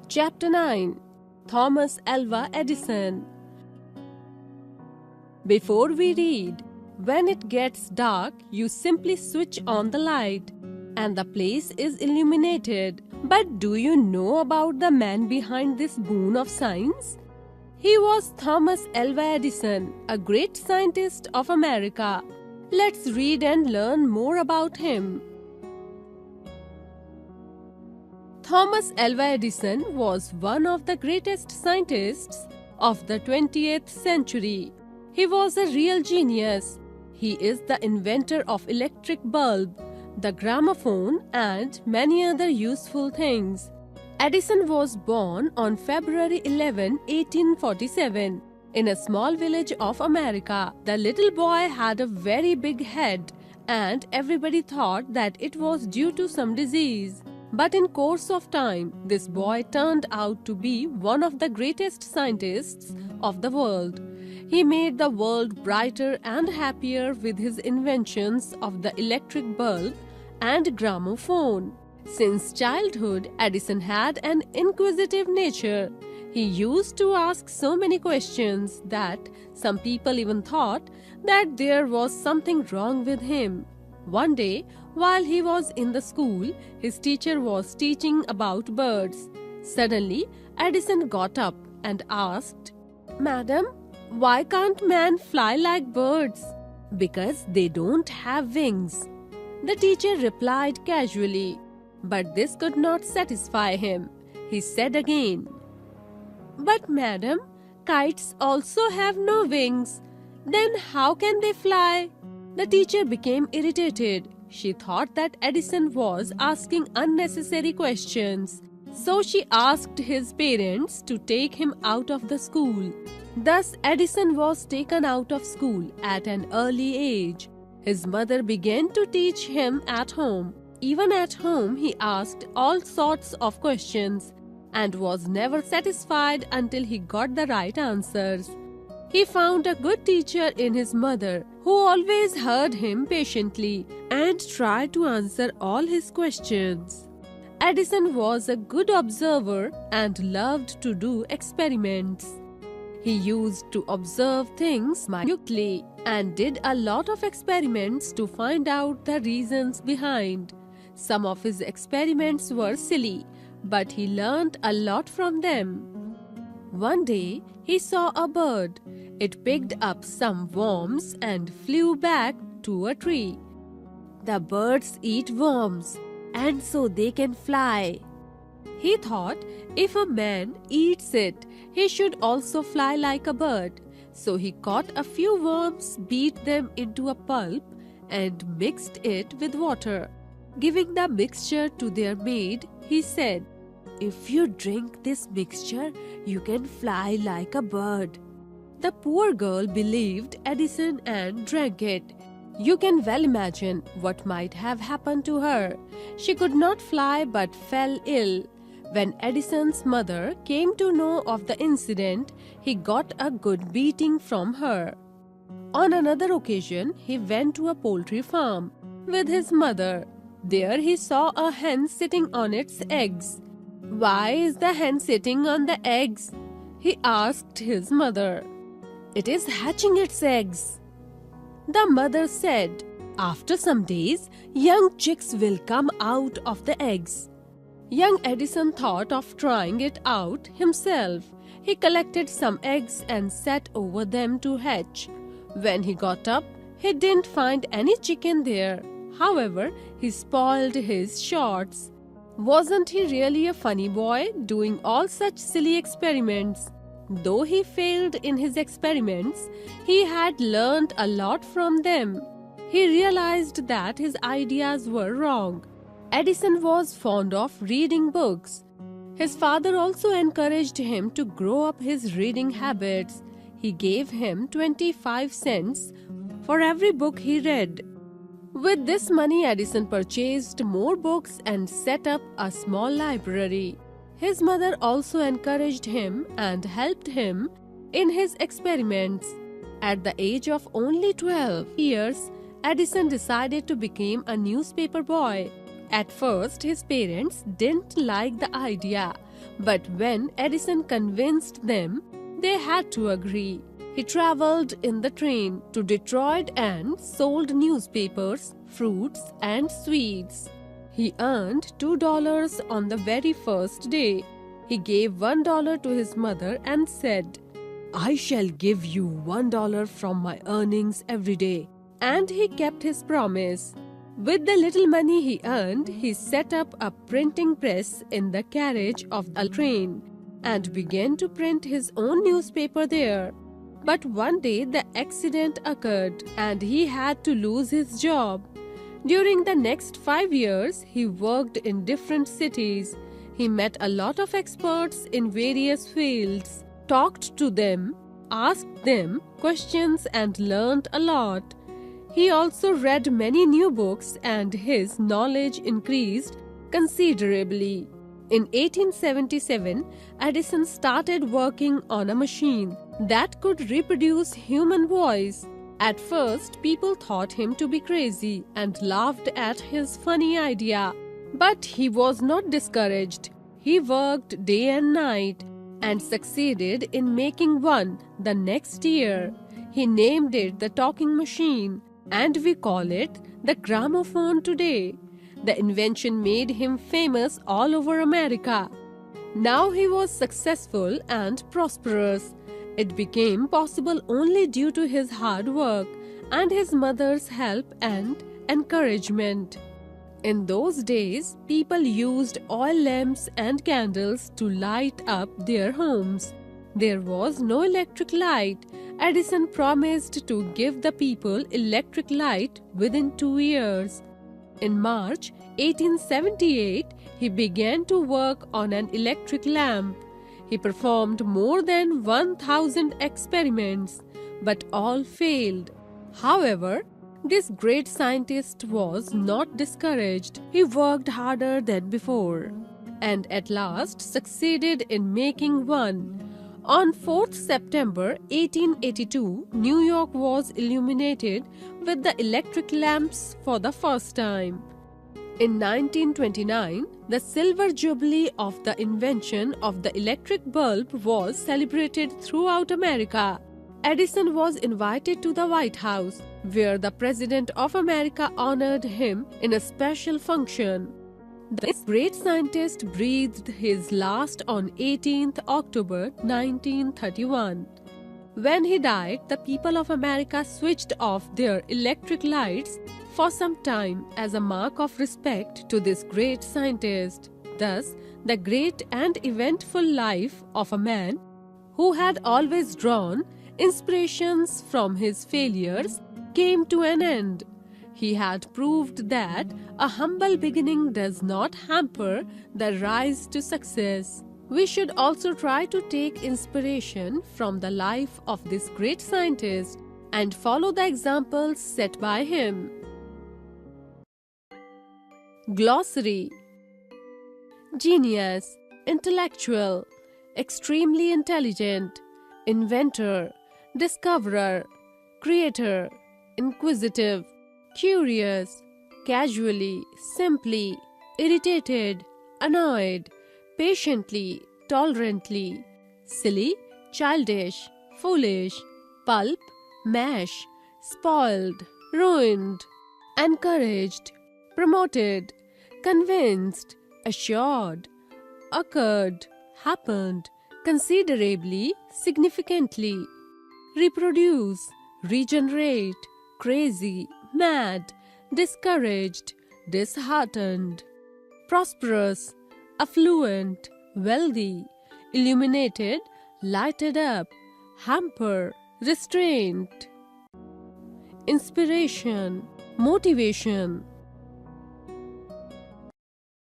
Chapter 9. Thomas Alva Edison. Before we read, when it gets dark, you simply switch on the light and the place is illuminated. But do you know about the man behind this boon of science? He was Thomas Alva Edison, a great scientist of America. Let's read and learn more about him. Thomas Alva Edison was one of the greatest scientists of the 20th century. He was a real genius. He is the inventor of electric bulb, the gramophone, and many other useful things. Edison was born on February 11, 1847, in a small village of America. The little boy had a very big head, and everybody thought that it was due to some disease. But in course of time, this boy turned out to be one of the greatest scientists of the world. He made the world brighter and happier with his inventions of the electric bulb and gramophone. Since childhood, Edison had an inquisitive nature. He used to ask so many questions that some people even thought that there was something wrong with him. One day, while he was in the school, his teacher was teaching about birds. Suddenly, Edison got up and asked, "Madam, why can't man fly like birds?" "Because they don't have wings," the teacher replied casually. But this could not satisfy him. He said again, "But madam, kites also have no wings. Then how can they fly?" The teacher became irritated. She thought that Edison was asking unnecessary questions. So she asked his parents to take him out of the school. Thus, Edison was taken out of school at an early age. His mother began to teach him at home. Even at home, he asked all sorts of questions and was never satisfied until he got the right answers. He found a good teacher in his mother, who always heard him patiently and tried to answer all his questions. Edison was a good observer and loved to do experiments. He used to observe things minutely and did a lot of experiments to find out the reasons behind. Some of his experiments were silly, but he learned a lot from them. One day, he saw a bird. It picked up some worms and flew back to a tree. "The birds eat worms, and so they can fly." He thought if a man eats it, he should also fly like a bird. So he caught a few worms, beat them into a pulp, and mixed it with water. Giving the mixture to their maid, he said, "If you drink this mixture, you can fly like a bird." The poor girl believed Edison and drank it. You can well imagine what might have happened to her. She could not fly but fell ill. When Edison's mother came to know of the incident, he got a good beating from her. On another occasion, he went to a poultry farm with his mother. There he saw a hen sitting on its eggs. "Why is the hen sitting on the eggs?" he asked his mother. "It is hatching its eggs." The mother said, "After some days, young chicks will come out of the eggs." Young Edison thought of trying it out himself. He collected some eggs and sat over them to hatch. When he got up, he didn't find any chicken there. However, he spoiled his shorts. Wasn't he really a funny boy, doing all such silly experiments? Though he failed in his experiments, he had learned a lot from them. He realized that his ideas were wrong. Edison was fond of reading books. His father also encouraged him to grow up his reading habits. He gave him 25 cents for every book he read. With this money, Edison purchased more books and set up a small library. His mother also encouraged him and helped him in his experiments. At the age of only 12 years, Edison decided to become a newspaper boy. At first, his parents didn't like the idea, But when Edison convinced them, they had to agree. He traveled in the train to Detroit and sold newspapers, fruits, and sweets. He earned $2 on the very first day. He gave $1 to his mother and said, "I shall give you $1 from my earnings every day." And he kept his promise. With the little money he earned, he set up a printing press in the carriage of the train and began to print his own newspaper there. But one day the accident occurred and he had to lose his job. During the next 5 years, he worked in different cities. He met a lot of experts in various fields, talked to them, asked them questions, and learned a lot. He also read many new books and his knowledge increased considerably. In 1877, Edison started working on a machine that could reproduce human voice. At first, people thought him to be crazy and laughed at his funny idea. But he was not discouraged. He worked day and night and succeeded in making one the next year. He named it the talking machine, and we call it the gramophone today. The invention made him famous all over America. Now he was successful and prosperous. It became possible only due to his hard work and his mother's help and encouragement. In those days, people used oil lamps and candles to light up their homes. There was no electric light. Edison promised to give the people electric light within 2 years. In March 1878, he began to work on an electric lamp. He performed more than 1,000 experiments, but all failed. However, this great scientist was not discouraged. He worked harder than before and at last succeeded in making one. On 4th September 1882, New York was illuminated with the electric lamps for the first time. In 1929, the silver jubilee of the invention of the electric bulb was celebrated throughout America. Edison was invited to the White House, where the President of America honored him in a special function. This great scientist breathed his last on 18th October 1931. When he died, the people of America switched off their electric lights for some time as a mark of respect to this great scientist. Thus, the great and eventful life of a man who had always drawn inspirations from his failures came to an end. He had proved that a humble beginning does not hamper the rise to success. We should also try to take inspiration from the life of this great scientist and follow the examples set by him. Glossary: genius, intellectual, extremely intelligent, inventor, discoverer, creator, inquisitive, curious, casually, simply, irritated, annoyed, patiently, tolerantly, silly, childish, foolish, pulp, mash, spoiled, ruined, encouraged, promoted, convinced, assured, occurred, happened, considerably, significantly, reproduce, regenerate, crazy, mad, discouraged, disheartened, prosperous, affluent, wealthy, illuminated, lighted up, hamper, restraint, inspiration, motivation,